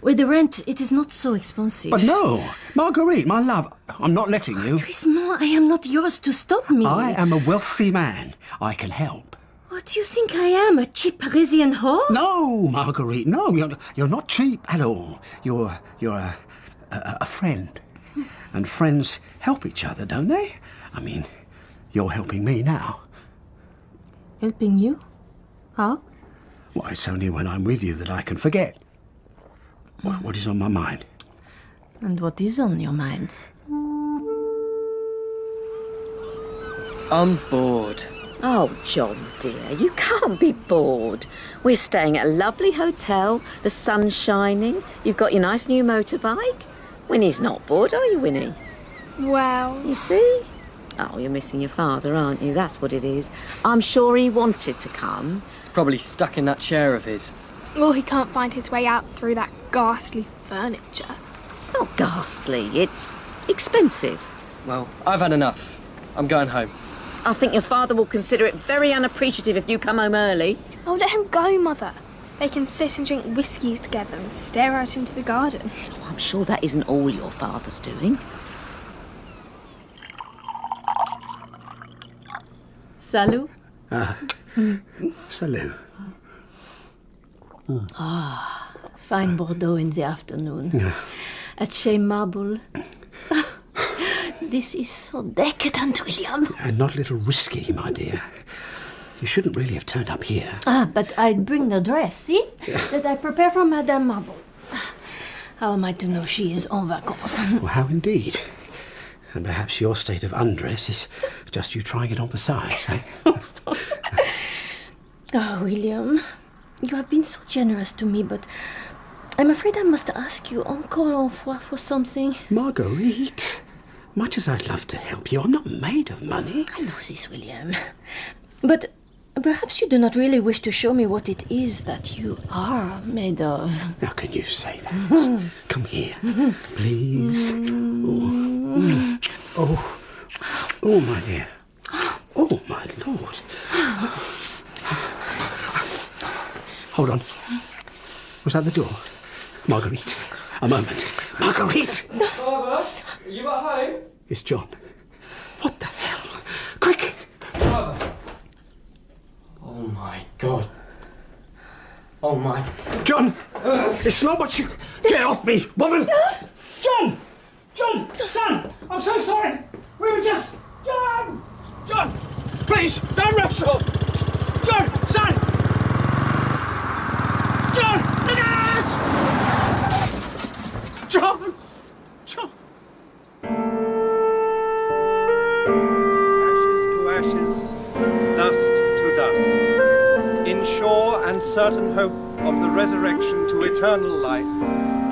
where the rent, it is not so expensive.
But no! Marguerite, my love, I'm not letting you.
Trismont, I am not yours to stop me.
I am a wealthy man. I can help.
What do you think I am, a cheap Parisian whore?
No, Marguerite, no. You're not cheap at all. You're a friend. And friends help each other, don't they? I mean, you're helping me now.
Helping you? How?
Well, it's only when I'm with you that I can forget. What is on my mind?
And what is on your mind?
I'm bored.
Oh, John, dear, you can't be bored. We're staying at a lovely hotel, the sun's shining, you've got your nice new motorbike. Winnie's not bored, are you, Winnie?
Well...
You see? Oh, you're missing your father, aren't you? That's what it is. I'm sure he wanted to come.
Probably stuck in that chair of his.
Or he can't find his way out through that ghastly furniture.
It's not ghastly, it's expensive.
Well, I've had enough. I'm going home.
I think your father will consider it very unappreciative if you come home early.
Oh, let him go, Mother. They can sit and drink whiskey together and stare out into the garden.
Oh, I'm sure that isn't all your father's doing.
Salut.
Salut.
Ah, fine Bordeaux in the afternoon. At Chez Marble. This is so decadent, William.
And not a little risky, my dear. You shouldn't really have turned up here.
But I'd bring the dress, see? That I prepare for Madame Marble. How am I to know she is en vacances?
Well, how indeed. And perhaps your state of undress is just you trying it on for size, eh?
Oh, William, you have been so generous to me, but I'm afraid I must ask you encore une fois for something.
Marguerite, Much as I'd love to help you, I'm not made of money.
I know this, William. But perhaps you do not really wish to show me what it is that you are made of.
How can you say that? Come here, please. Oh, my dear. Oh, my Lord. Hold on. Was that the door? Marguerite. A moment. Marguerite!
Father, are you at home?
It's John. What the hell? Quick!
Father. Oh my God. Oh my...
John! It's not what you... Get off me, woman! John! John! Son! I'm so sorry! We were just... John! John! Please, don't wrestle! John! Son! John! Look out! John! John!
Ashes to ashes, dust to dust. In sure and certain hope of the resurrection to eternal life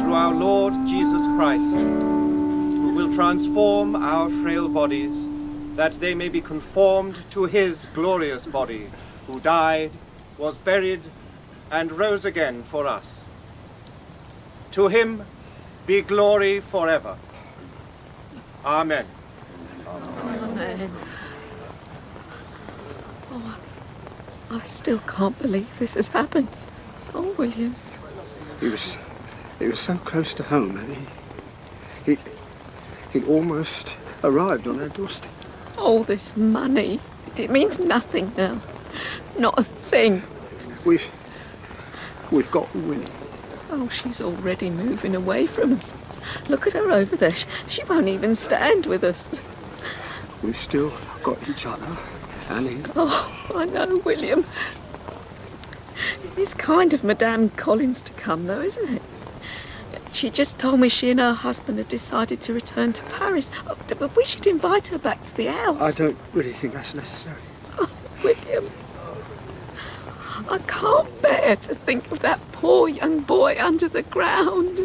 through our Lord Jesus Christ, who will transform our frail bodies, that they may be conformed to his glorious body, who died, was buried, and rose again for us. To him be glory forever. Amen.
Amen. Oh, I still can't believe this has happened. Oh, William.
He was so close to home, and he almost arrived on our doorstep.
All this money, it means nothing now. Not a thing.
We've got Winnie.
Oh, she's already moving away from us. Look at her over there. She won't even stand with us.
We've still got each other, Annie.
Oh, I know, William. It's kind of Madame Collins to come, though, isn't it? She just told me she and her husband have decided to return to Paris. Oh, but we should invite her back to the house.
I don't really think that's necessary.
Oh, William. I can't bear to think of that poor young boy under the ground.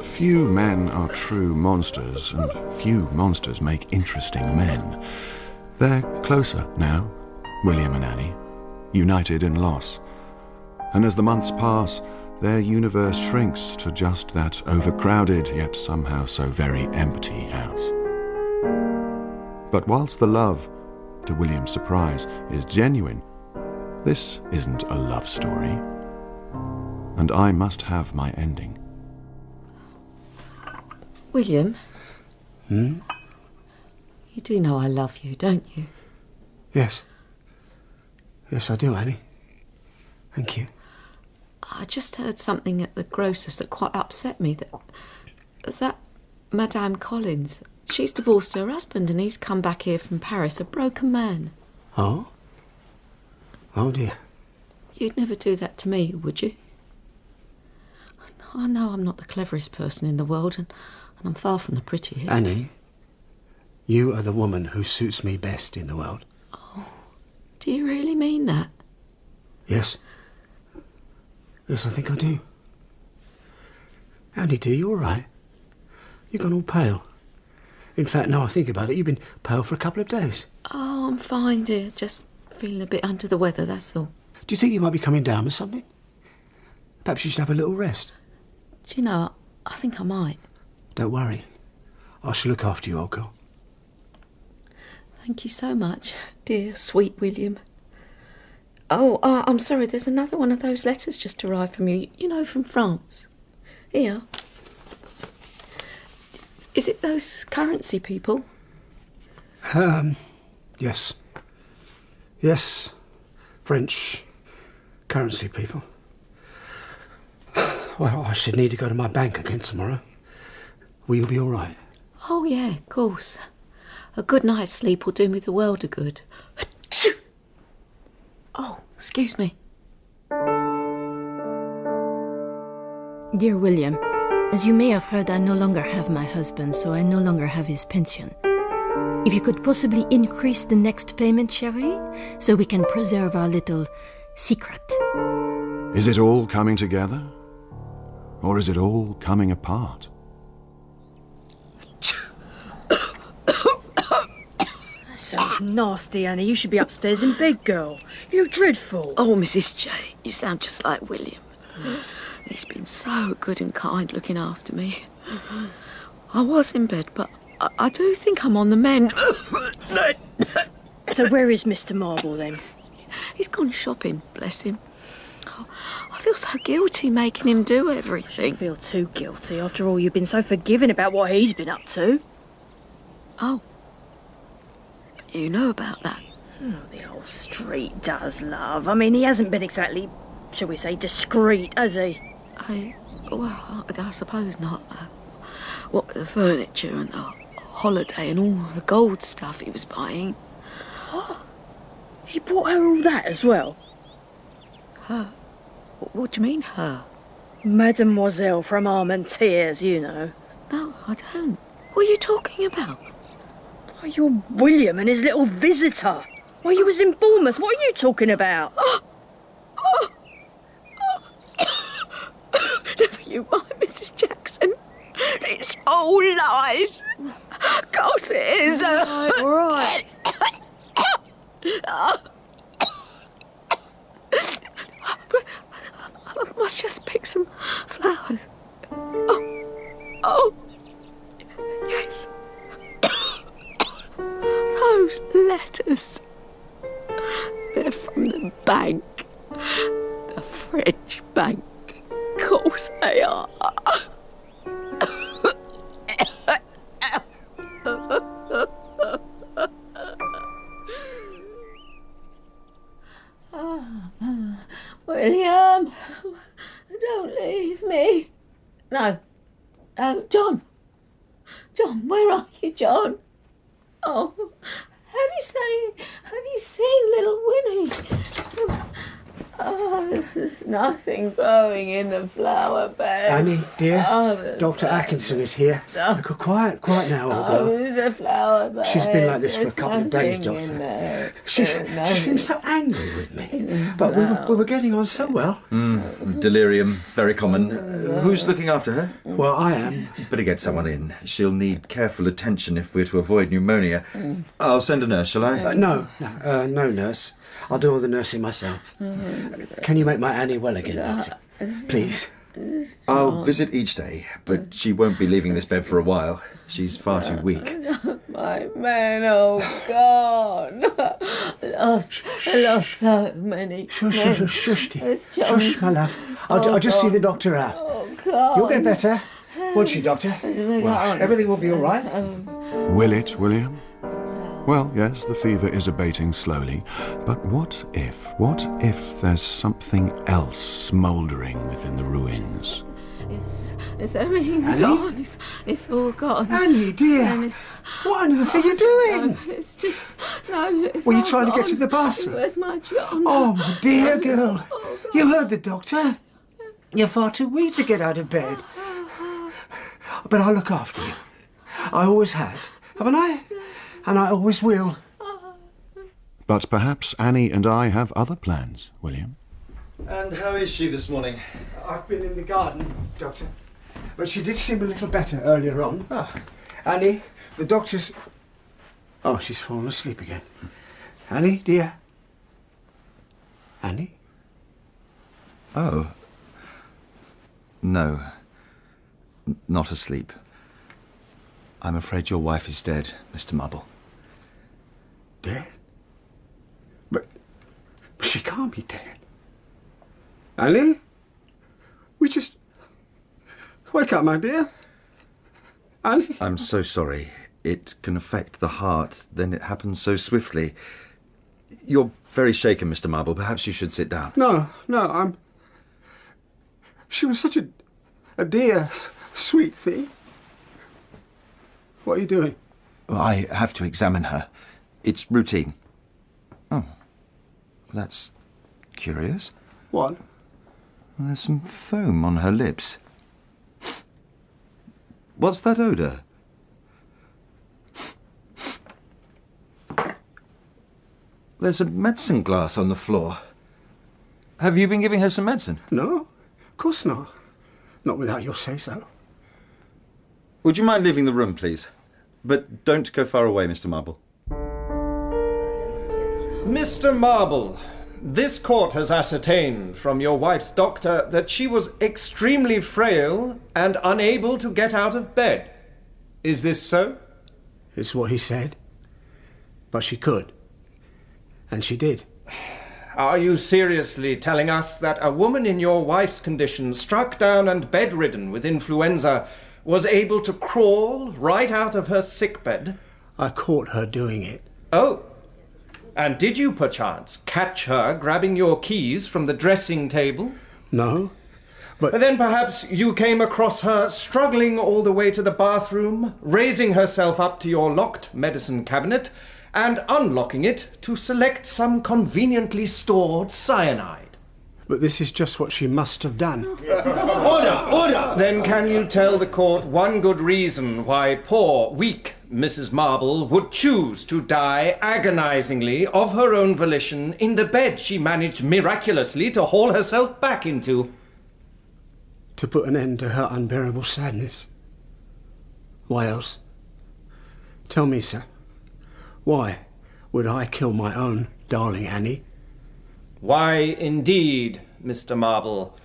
Few men are true monsters, and few monsters make interesting men. They're closer now, William and Annie, united in loss. And as the months pass, their universe shrinks to just that overcrowded, yet somehow so very empty house. But whilst the love, to William's surprise, is genuine, this isn't a love story. And I must have my ending.
William?
Hmm?
You do know I love you, don't you?
Yes. Yes, I do, Annie. Thank you.
I just heard something at the grocer's that quite upset me. That Madame Collins, she's divorced her husband and he's come back here from Paris, a broken man.
Oh? Oh, dear.
You'd never do that to me, would you? I know I'm not the cleverest person in the world and I'm far from the prettiest.
Annie, you are the woman who suits me best in the world.
Oh, do you really mean that?
Yes. Yes, I think I do. Andy, dear, you all right? You've gone all pale. In fact, now I think about it, you've been pale for a couple of days.
Oh, I'm fine, dear. Just feeling a bit under the weather, that's all.
Do you think you might be coming down with something? Perhaps you should have a little rest.
Do you know, I think I might.
Don't worry. I shall look after you, old girl.
Thank you so much, dear, sweet William. Oh, I'm sorry, there's another one of those letters just arrived from you. You know, from France. Here. Is it those currency people?
Yes. Yes. French currency people. Well, I should need to go to my bank again tomorrow. Will you be all right?
Oh, yeah, of course. A good night's sleep will do me the world of good. Oh, excuse me.
Dear William, as you may have heard, I no longer have my husband, so I no longer have his pension. If you could possibly increase the next payment, chérie, so we can preserve our little secret.
Is it all coming together? Or is it all coming apart?
Sounds nasty, Annie. You should be upstairs in bed, girl. You look dreadful.
Oh, Mrs. J, you sound just like William. He's been so good and kind looking after me. I was in bed, but I do think I'm on the mend.
So where is Mr. Marble, then?
He's gone shopping, bless him. Oh, I feel so guilty making him do everything.
I feel too guilty. After all, you've been so forgiving about what he's been up to.
Oh. You know about that?
Oh, the whole street does, love. I mean, he hasn't been exactly, shall we say, discreet, has he?
I suppose not. What with the furniture and the holiday and all the gold stuff he was buying.
What? He bought her all that as well?
Her? What do you mean, her?
Mademoiselle from Armentières, you know.
No, I don't. What are you talking about?
Why, you're William and his little visitor. Why, you was in Bournemouth. What are you talking about?
Never you mind, Mrs. Jackson. It's all lies. Of course it is.
All right.
I must just pick some flowers. Oh, yes. Those letters. They're from the bank. The French bank. Of course they are. William, don't leave me. No. John. John, where are you, John? Oh, have you seen little Winnie? Oh, there's nothing growing in the flower bed.
Annie, dear,
Oh,
Dr. Atkinson is here. Quiet now, old
Oh,
girl.
there's a flower bed.
She's been like this for a
There's
couple of days,
nothing in
Doctor.
there.
She
There's
seems so angry with me. But we were getting on so well.
Delirium, very common. Who's looking after her?
Well, I am.
Better get someone in. She'll need careful attention if we're to avoid pneumonia. I'll send a nurse, shall I?
No nurse. I'll do all the nursing myself. Can you make my Annie well again, Doctor? Please.
I'll visit each day, but she won't be leaving this bed for a while. She's far too weak.
My man, oh God. I lost so many.
Shush, dear. Shush, my love. I'll just see the doctor out.
Oh, God.
You'll get better, won't you, Doctor? Well, everything will be all right.
Will it, William? Well, yes, the fever is abating slowly, but what if there's something else smouldering within the ruins?
It's everything
Annie?
gone. It's all gone.
Annie, dear,
And
what on earth are you doing?
It's just, no, it's
Were you
all
trying to get
gone.
to the bathroom?
Where's my John?
Oh, my dear girl, you heard the doctor. You're far too weak to get out of bed. But I'll look after you. I always have, haven't I? And I always will.
But perhaps Annie and I have other plans, William.
And how is she this morning?
I've been in the garden, Doctor. But she did seem a little better earlier on. Annie, the doctor's... Oh, she's fallen asleep again. Annie, dear. Annie?
Oh. No. Not asleep. I'm afraid your wife is dead, Mr. Marble.
Dead? But she can't be dead. Annie? Wake up, my dear. Annie?
I'm so sorry. It can affect the heart, then it happens so swiftly. You're very shaken, Mr. Marble. Perhaps you should sit down.
No, I'm... She was such a dear, sweet thing. What are you doing?
Well, I have to examine her. It's routine. Oh. That's curious.
What?
There's some foam on her lips. What's that odour? There's a medicine glass on the floor. Have you been giving her some medicine?
No, of course not. Not without your say-so.
Would you mind leaving the room, please? But don't go far away, Mr. Marble.
Mr. Marble, this court has ascertained from your wife's doctor that she was extremely frail and unable to get out of bed. Is this so?
It's what he said. But she could. And she did.
Are you seriously telling us that a woman in your wife's condition, struck down and bedridden with influenza, was able to crawl right out of her sickbed?
I caught her doing it.
Oh. And did you, perchance, catch her grabbing your keys from the dressing table?
No, but...
Then perhaps you came across her struggling all the way to the bathroom, raising herself up to your locked medicine cabinet, and unlocking it to select some conveniently stored cyanide.
But this is just what she must have done.
Order! Then can you tell the court one good reason why poor, weak Mrs. Marble would choose to die agonizingly of her own volition in the bed she managed miraculously to haul herself back into?
To put an end to her unbearable sadness. Why else? Tell me, sir, why would I kill my own darling Annie?
Why, indeed, Mr. Marble.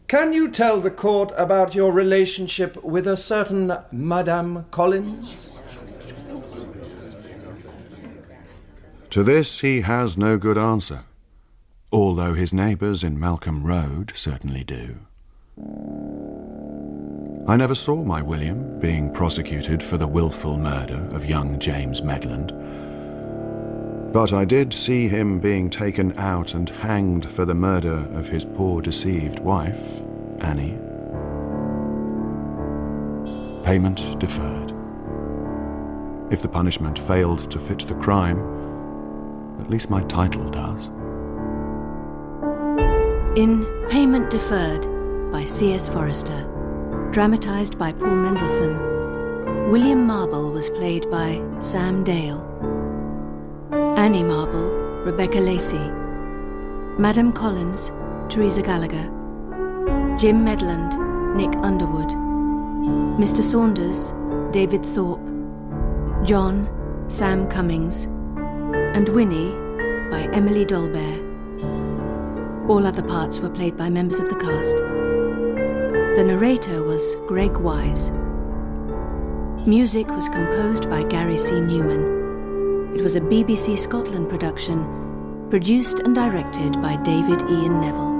Can you tell the court about your relationship with a certain Madame Collins?
To this he has no good answer, although his neighbours in Malcolm Road certainly do. I never saw my William being prosecuted for the wilful murder of young James Medland, but I did see him being taken out and hanged for the murder of his poor deceived wife, Annie. Payment deferred. If the punishment failed to fit the crime, at least my title does.
In Payment Deferred by C.S. Forrester, dramatised by Paul Mendelsohn, William Marble was played by Sam Dale. Annie Marble, Rebecca Lacey. Madame Collins, Teresa Gallagher. Jim Medland, Nick Underwood. Mr. Saunders, David Thorpe. John, Sam Cummings. And Winnie by Emily Dolbear. All other parts were played by members of the cast. The narrator was Greg Wise. Music was composed by Gary C. Newman. It was a BBC Scotland production, produced and directed by David Ian Neville.